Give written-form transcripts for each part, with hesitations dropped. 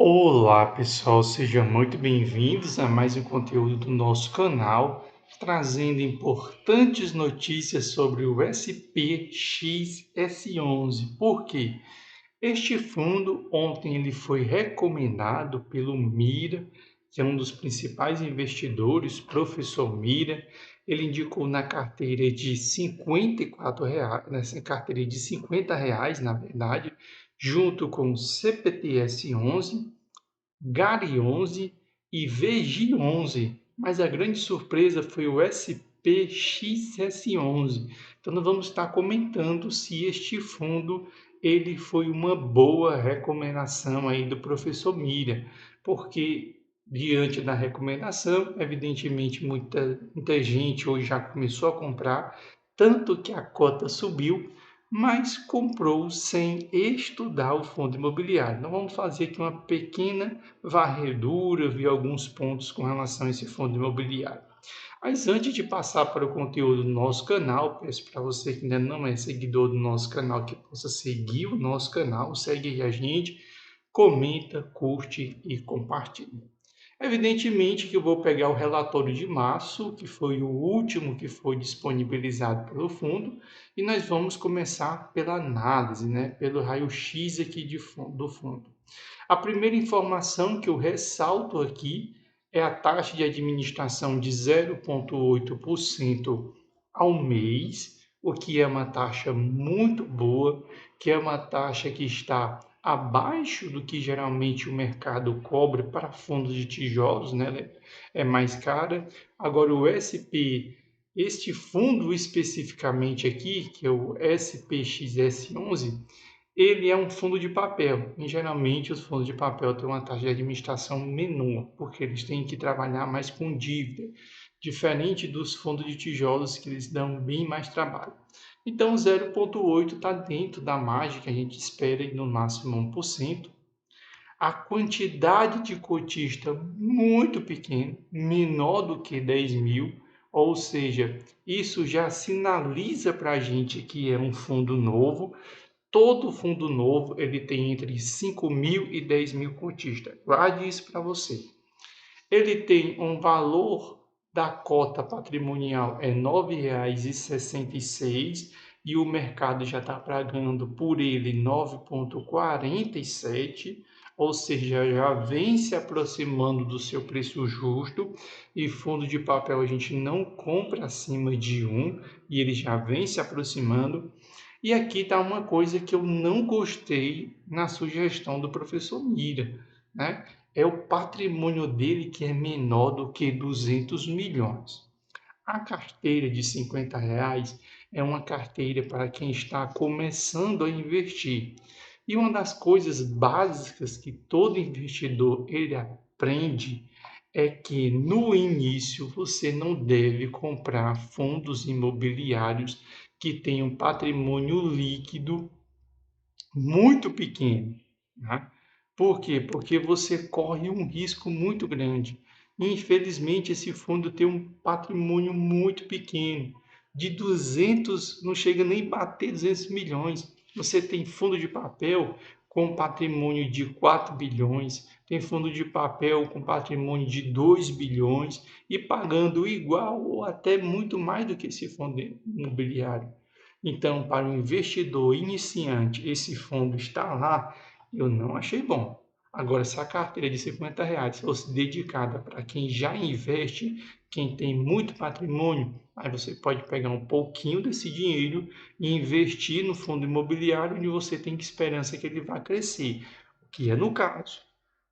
Olá, pessoal, sejam muito bem-vindos a mais um conteúdo do nosso canal, trazendo importantes notícias sobre o SPXS11. Por quê? Este fundo ontem ele foi recomendado pelo Mira, que é um dos principais investidores, professor Mira. Ele indicou na carteira de R$ 54, nessa carteira de R$ 50, na verdade, junto com o CPTS11, GARI 11 e VG 11, mas a grande surpresa foi o SPXS 11. Então nós vamos estar comentando se este fundo ele foi uma boa recomendação aí do professor Mira, porque diante da recomendação, evidentemente muita gente hoje já começou a comprar, tanto que a cota subiu, mas comprou sem estudar o fundo imobiliário. Então vamos fazer aqui uma pequena varredura, ver alguns pontos com relação a esse fundo imobiliário. Mas antes de passar para o conteúdo do nosso canal, peço para você que ainda não é seguidor do nosso canal, que possa seguir o nosso canal, segue aí a gente, comenta, curte e compartilha. Evidentemente que eu vou pegar o relatório de março, que foi o último que foi disponibilizado pelo fundo, e nós vamos começar pela análise, né, pelo raio-x aqui do fundo. A primeira informação que eu ressalto aqui é a taxa de administração de 0,8% ao mês, o que é uma taxa muito boa, que é uma taxa que está abaixo do que geralmente o mercado cobra para fundos de tijolos, né? É mais cara. Agora o SP, este fundo especificamente aqui, que é o SPXS11, ele é um fundo de papel. E geralmente os fundos de papel têm uma taxa de administração menor, porque eles têm que trabalhar mais com dívida, diferente dos fundos de tijolos que eles dão bem mais trabalho. Então 0,8 está dentro da margem que a gente espera no máximo 1%. A quantidade de cotista muito pequena, menor do que 10 mil, ou seja, isso já sinaliza para a gente que é um fundo novo. Todo fundo novo ele tem entre 5 mil e 10 mil cotistas. Guarde isso para você. Ele tem um valor da cota patrimonial é R$ 9,66 e o mercado já está pagando por ele 9,47, ou seja, já vem se aproximando do seu preço justo, e fundo de papel a gente não compra acima de 1 e ele já vem se aproximando. E aqui está uma coisa que eu não gostei na sugestão do professor Mira, né? É o patrimônio dele que é menor do que 200 milhões. A carteira de R$ 50 é uma carteira para quem está começando a investir. E uma das coisas básicas que todo investidor ele aprende é que no início você não deve comprar fundos imobiliários que tenham patrimônio líquido muito pequeno, né? Por quê? Porque você corre um risco muito grande. Infelizmente, esse fundo tem um patrimônio muito pequeno, de 200, não chega nem a bater 200 milhões. Você tem fundo de papel com patrimônio de 4 bilhões, tem fundo de papel com patrimônio de 2 bilhões e pagando igual ou até muito mais do que esse fundo imobiliário. Então, para o investidor iniciante, esse fundo está lá, eu não achei bom. Agora, se a carteira de R$ 50 fosse dedicada para quem já investe, quem tem muito patrimônio, aí você pode pegar um pouquinho desse dinheiro e investir no fundo imobiliário, onde você tem esperança que ele vai crescer, o que é no caso.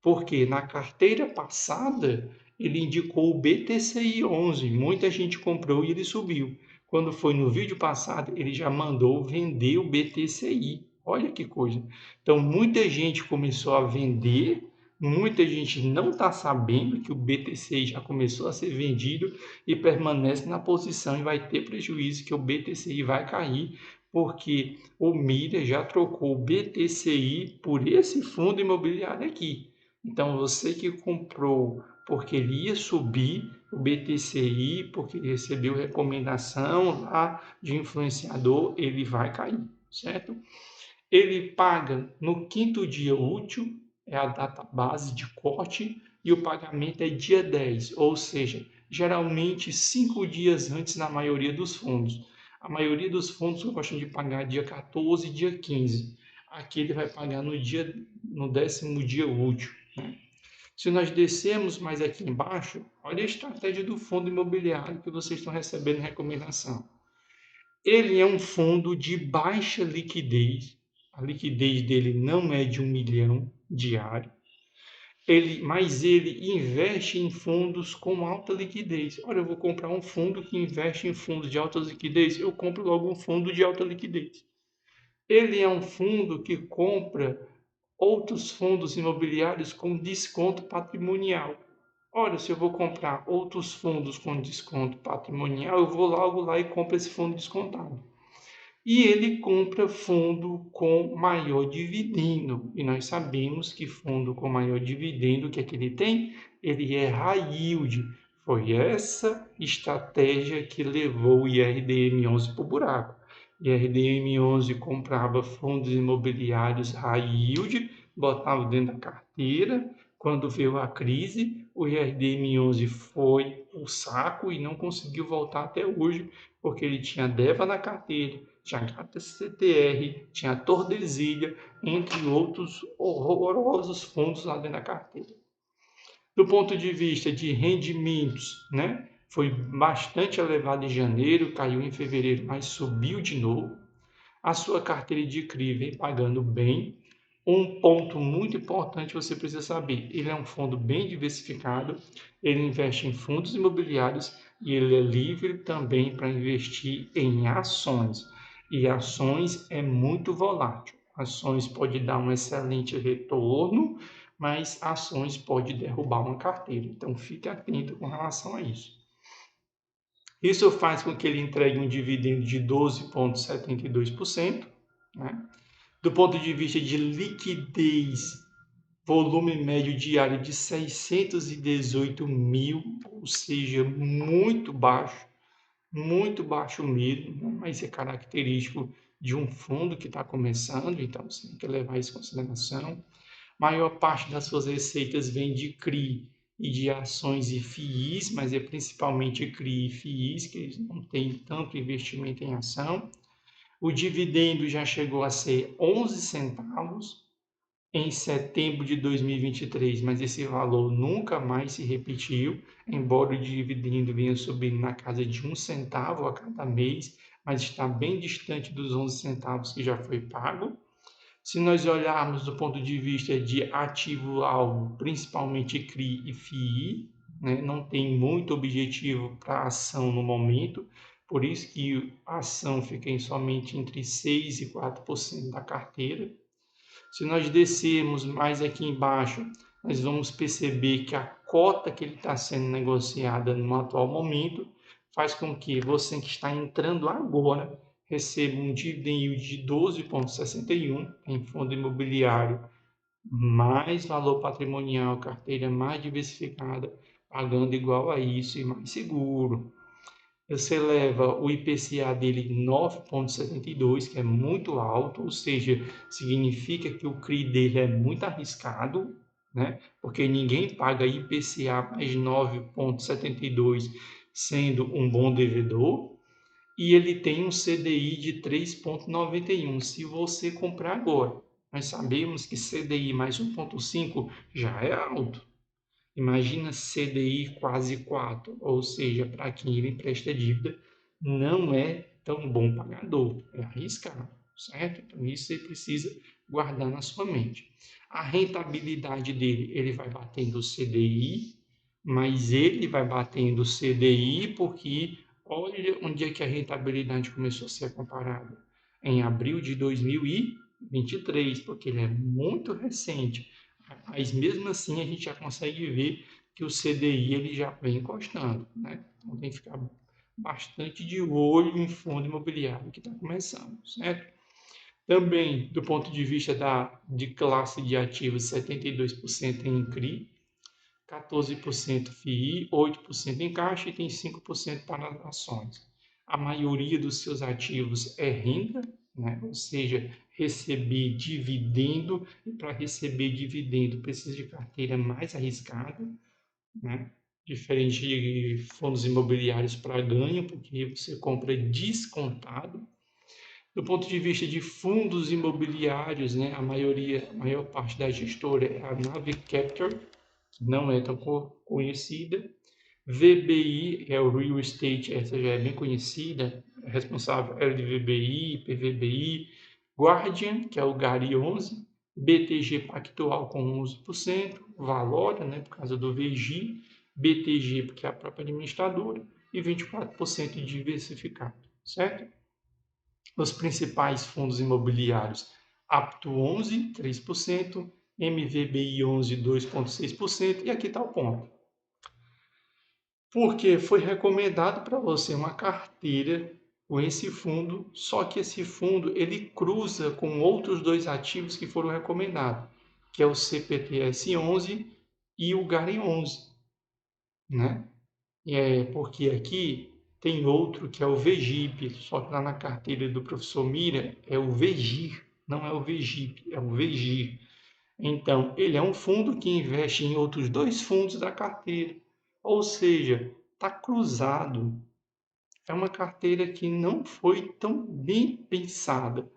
Porque na carteira passada ele indicou o BTCI 11, muita gente comprou e ele subiu. Quando foi no vídeo passado, ele já mandou vender o BTCI. Olha que coisa. Então muita gente começou a vender, muita gente não está sabendo que o BTCI já começou a ser vendido e permanece na posição e vai ter prejuízo, que o BTCI vai cair, porque o Mira já trocou o BTCI por esse fundo imobiliário aqui. Então, você que comprou porque ele ia subir o BTCI, porque ele recebeu recomendação lá de influenciador, ele vai cair, certo? Ele paga no quinto dia útil, é a data base de corte e o pagamento é dia 10, ou seja, geralmente 5 dias antes na maioria dos fundos. A maioria dos fundos gostam de pagar dia 14 e dia 15. Aqui ele vai pagar no 10º dia útil, né? Se nós descermos mais aqui embaixo, olha a estratégia do fundo imobiliário que vocês estão recebendo recomendação. Ele é um fundo de baixa liquidez, a liquidez dele não é de 1 milhão diário, mas ele investe em fundos com alta liquidez. Olha, eu vou comprar um fundo que investe em fundos de alta liquidez, eu compro logo um fundo de alta liquidez. Ele é um fundo que compra outros fundos imobiliários com desconto patrimonial. Olha, se eu vou comprar outros fundos com desconto patrimonial, eu vou logo lá e compro esse fundo descontado. E ele compra fundo com maior dividendo. E nós sabemos que fundo com maior dividendo, o que é que ele tem? Ele é high yield. Foi essa estratégia que levou o IRDM11 para o buraco. O IRDM11 comprava fundos imobiliários high yield, botava dentro da carteira. Quando veio a crise, o IRDM11 foi o saco e não conseguiu voltar até hoje, porque ele tinha DEVA na carteira, tinha HTCTR, tinha Tordesilha, entre outros horrorosos fundos lá dentro da carteira. Do ponto de vista de rendimentos, né, foi bastante elevado em janeiro, caiu em fevereiro, mas subiu de novo. A sua carteira de CRI vem pagando bem. Um ponto muito importante você precisa saber, ele é um fundo bem diversificado, ele investe em fundos imobiliários e ele é livre também para investir em ações. E ações é muito volátil. Ações pode dar um excelente retorno, mas ações pode derrubar uma carteira. Então fique atento com relação a isso. Isso faz com que ele entregue um dividendo de 12,72%, né? Do ponto de vista de liquidez, volume médio diário de 618 mil, ou seja, muito baixo mesmo, mas é característico de um fundo que está começando, então você tem que levar isso em consideração. Maior parte das suas receitas vem de CRI e de ações e FIIs, mas é principalmente CRI e FIIs, que eles não têm tanto investimento em ação. O dividendo já chegou a ser 11 centavos em setembro de 2023, mas esse valor nunca mais se repetiu, embora o dividendo venha subindo na casa de 1 centavo a cada mês, mas está bem distante dos 11 centavos que já foi pago. Se nós olharmos do ponto de vista de ativo-alvo, principalmente CRI e FII, né, não tem muito objetivo para a ação no momento, por isso que a ação fica em somente entre 6% e 4% da carteira. Se nós descermos mais aqui embaixo, nós vamos perceber que a cota que ele está sendo negociada no atual momento faz com que você que está entrando agora receba um dividend yield de 12,61 em fundo imobiliário, mais valor patrimonial, carteira mais diversificada, pagando igual a isso e mais seguro. Você leva o IPCA dele 9,72, que é muito alto, ou seja, significa que o CRI dele é muito arriscado, né? Porque ninguém paga IPCA mais 9,72 sendo um bom devedor. E ele tem um CDI de 3,91 se você comprar agora. Nós sabemos que CDI mais 1,5 já é alto. Imagina CDI quase 4, ou seja, para quem ele empresta dívida, não é tão bom pagador, é arriscado, certo? Então isso você precisa guardar na sua mente. A rentabilidade dele, ele vai batendo o CDI, mas ele vai batendo o CDI porque olha onde é que a rentabilidade começou a ser comparada. Em abril de 2023, porque ele é muito recente. Mas mesmo assim a gente já consegue ver que o CDI ele já vem encostando, né? Então tem que ficar bastante de olho em fundo imobiliário que está começando, certo? Também, do ponto de vista de classe de ativos, 72% em CRI, 14% FII, 8% em caixa e tem 5% para ações. A maioria dos seus ativos é renda, né? Ou seja, receber dividendo, e para receber dividendo precisa de carteira mais arriscada, né? Diferente de fundos imobiliários para ganho, porque você compra descontado. Do ponto de vista de fundos imobiliários, né, a maior parte da gestora é a Nave Capital, que não é tão conhecida. VBI é o Real Estate, essa já é bem conhecida, é responsável LVBI, PVBI, Guardian, que é o GARI 11, BTG Pactual com 11%, Valora, né, por causa do VGI, BTG, porque é a própria administradora, e 24% diversificado, certo? Os principais fundos imobiliários, Apto 11, 3%, MVBI 11, 2,6%, e aqui está o ponto. Porque foi recomendado para você uma carteira com esse fundo, só que esse fundo ele cruza com outros dois ativos que foram recomendados, que é o CPTS 11 e o GARI 11, né? Porque aqui tem outro que é o VGIP, só que lá na carteira do professor Mira é o VGIR, não é o VGIP, é o VGIR. Então, ele é um fundo que investe em outros dois fundos da carteira, ou seja, está cruzado. É uma carteira que não foi tão bem pensada,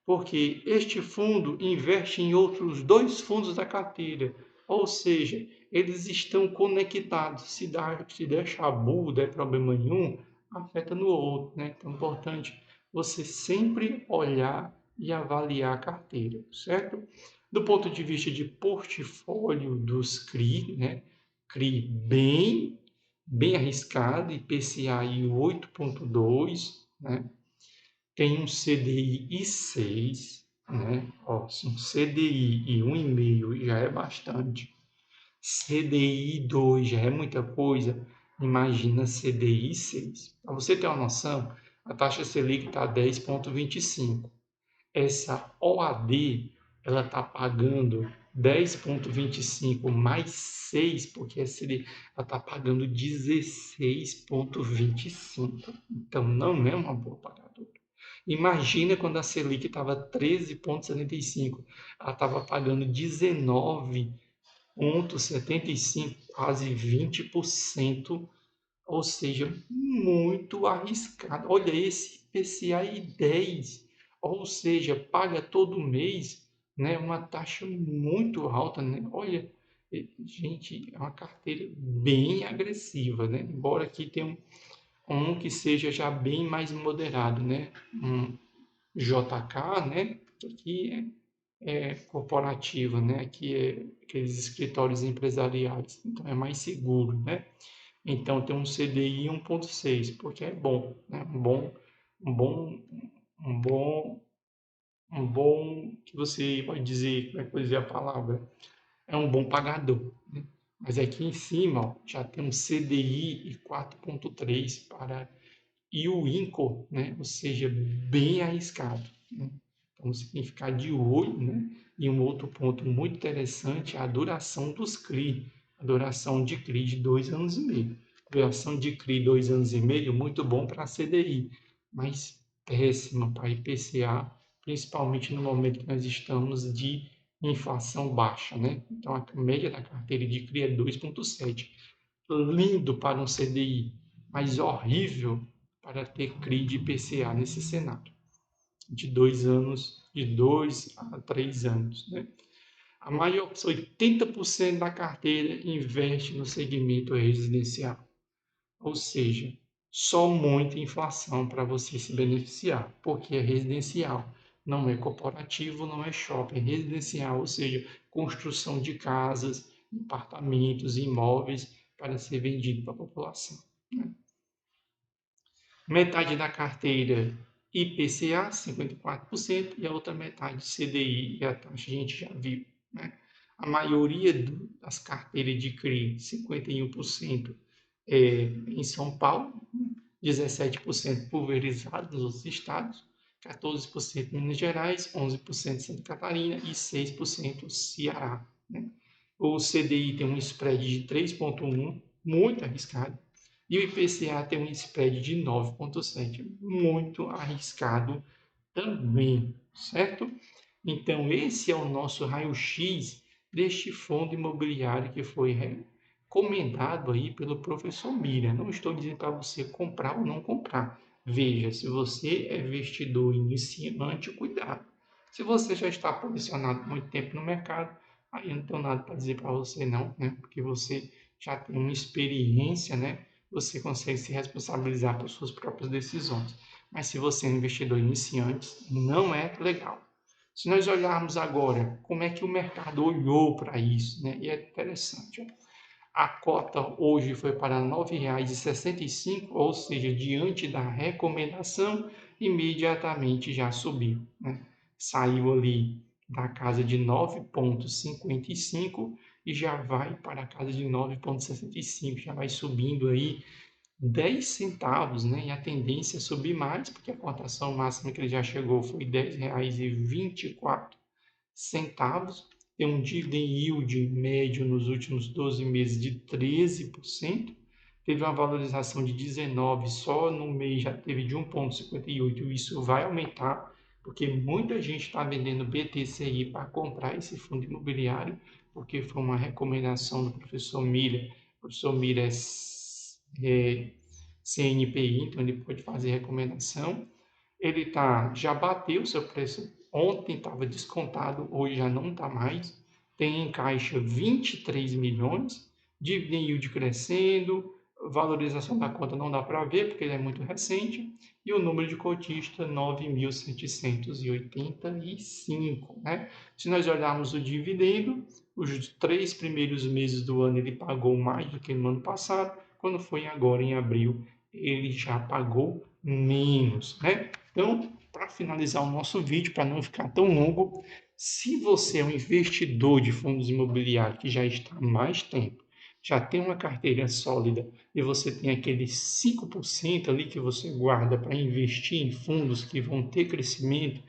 porque este fundo investe em outros dois fundos da carteira, ou seja, eles estão conectados. Se der chabu, der problema nenhum, afeta no outro, né? Então é importante você sempre olhar e avaliar a carteira, certo? Do ponto de vista de portfólio dos CRI, né? CRI bem arriscado, IPCA 8,2, né? Tem um CDI e 6, né? Ó, se um CDI e 1,5 já é bastante, CDI 2 já é muita coisa, imagina CDI 6. Para você ter uma noção, a taxa Selic está 10,25. Essa OAD, ela está pagando 10,25 mais 6, porque ela está pagando 16,25. Então, não é uma boa pagadora. Imagina quando a Selic estava 13,75. Ela estava pagando 19,75, quase 20%, ou seja, muito arriscado. Olha esse IPCA 10, ou seja, paga todo mês, né, uma taxa muito alta, né? Olha, gente, é uma carteira bem agressiva, né? Embora aqui tenha um que seja já bem mais moderado, né? Um JK, né? Que aqui é corporativo, né? Aqui é aqueles escritórios empresariais, então é mais seguro, né? Então tem um CDI 1,6, porque é bom, né? Um bom, um bom, um bom, que você vai dizer, como é que eu dizer a palavra? É um bom pagador, né? Mas aqui em cima, ó, já tem um CDI e 4,3 para e o INCO, né? Ou seja, bem arriscado, né? Então você tem que ficar de olho, né? E um outro ponto muito interessante é a duração dos CRI, a duração de CRI de 2 anos e meio. Duração de CRI 2 anos e meio, muito bom para a CDI, mas péssima para a IPCA, principalmente no momento que nós estamos de inflação baixa, né? Então a média da carteira de CRI é 2,7. Lindo para um CDI, mas horrível para ter CRI de IPCA nesse cenário, de 2 anos, de 2 a 3 anos, né? A maior, 80% da carteira investe no segmento residencial, ou seja, só muita inflação para você se beneficiar, porque é residencial, não é corporativo, não é shopping, é residencial, ou seja, construção de casas, apartamentos, imóveis para ser vendido para a população, né? Metade da carteira IPCA, 54%, e a outra metade CDI, e a taxa a gente já viu, né? A maioria das carteiras de CRI, 51%, em São Paulo, 17% pulverizado nos outros estados, 14% em Minas Gerais, 11% Santa Catarina e 6% Ceará, né? O CDI tem um spread de 3,1, muito arriscado, e o IPCA tem um spread de 9,7, muito arriscado também, certo? Então, esse é o nosso raio-x deste fundo imobiliário que foi recomendado aí pelo professor Mira. Não estou dizendo para você comprar ou não comprar. Veja, se você é investidor iniciante, cuidado. Se você já está posicionado há muito tempo no mercado, aí eu não tenho nada para dizer para você não, né? Porque você já tem uma experiência, né? Você consegue se responsabilizar por suas próprias decisões. Mas se você é um investidor iniciante, não é legal. Se nós olharmos agora como é que o mercado olhou para isso, né? E é interessante. Ó. A cota hoje foi para R$ 9,65, ou seja, diante da recomendação, imediatamente já subiu. Né? Saiu ali da casa de 9,55 e já vai para a casa de 9,65, já vai subindo aí 10 centavos, né? E a tendência é subir mais, porque a cotação máxima que ele já chegou foi R$ 10,24. Tem um dividend yield médio nos últimos 12 meses de 13%. Teve uma valorização de 19, só no mês já teve de 1,58. Isso vai aumentar, porque muita gente está vendendo BTCI para comprar esse fundo imobiliário, porque foi uma recomendação do professor Miller. O professor Miller é CNPI, então ele pode fazer recomendação. Ele já bateu o seu preço. Ontem estava descontado, hoje já não está mais. Tem em caixa 23 milhões, dividend yield crescendo, valorização da conta não dá para ver porque ele é muito recente, e o número de cotista 9.785, né? Se nós olharmos o dividendo, os 3 primeiros meses do ano ele pagou mais do que no ano passado, quando foi agora em abril ele já pagou menos, né? Então, para finalizar o nosso vídeo, para não ficar tão longo, se você é um investidor de fundos imobiliários que já está há mais tempo, já tem uma carteira sólida e você tem aqueles 5% ali que você guarda para investir em fundos que vão ter crescimento,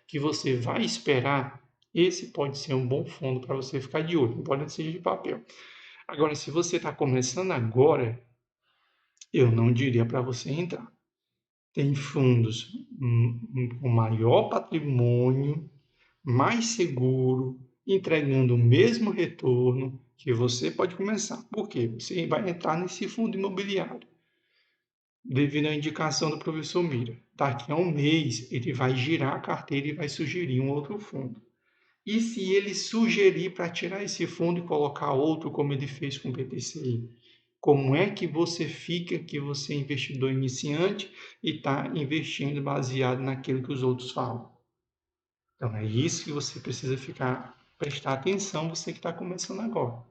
que você vai esperar, esse pode ser um bom fundo para você ficar de olho, embora não seja de papel. Agora, se você está começando agora, eu não diria para você entrar. Tem fundos com maior patrimônio, mais seguro, entregando o mesmo retorno que você pode começar. Por quê? Você vai entrar nesse fundo imobiliário, devido à indicação do professor Mira. Daqui a um mês, ele vai girar a carteira e vai sugerir um outro fundo. E se ele sugerir para tirar esse fundo e colocar outro, como ele fez com o BTCI? Como é que você fica que você é investidor iniciante e está investindo baseado naquilo que os outros falam? Então, é isso que você precisa prestar atenção, você que está começando agora.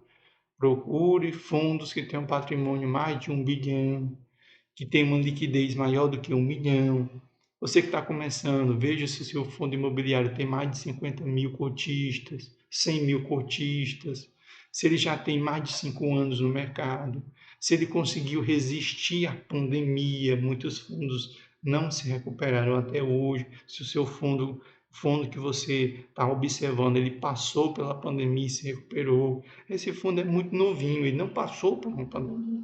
Procure fundos que tenham patrimônio mais de 1 bilhão, que tem uma liquidez maior do que 1 milhão. Você que está começando, veja se o seu fundo imobiliário tem mais de 50 mil cotistas, 100 mil cotistas, se ele já tem mais de 5 anos no mercado, se ele conseguiu resistir à pandemia, muitos fundos não se recuperaram até hoje, se o seu fundo que você está observando, ele passou pela pandemia e se recuperou. Esse fundo é muito novinho, ele não passou por uma pandemia.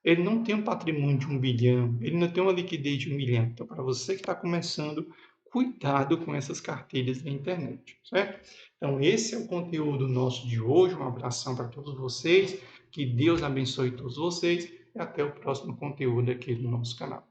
Ele não tem um patrimônio de 1 bilhão, ele não tem uma liquidez de 1 milhão. Então, para você que está começando, cuidado com essas carteiras na internet, certo? Então, esse é o conteúdo nosso de hoje. Um abração para todos vocês, que Deus abençoe todos vocês e até o próximo conteúdo aqui do nosso canal.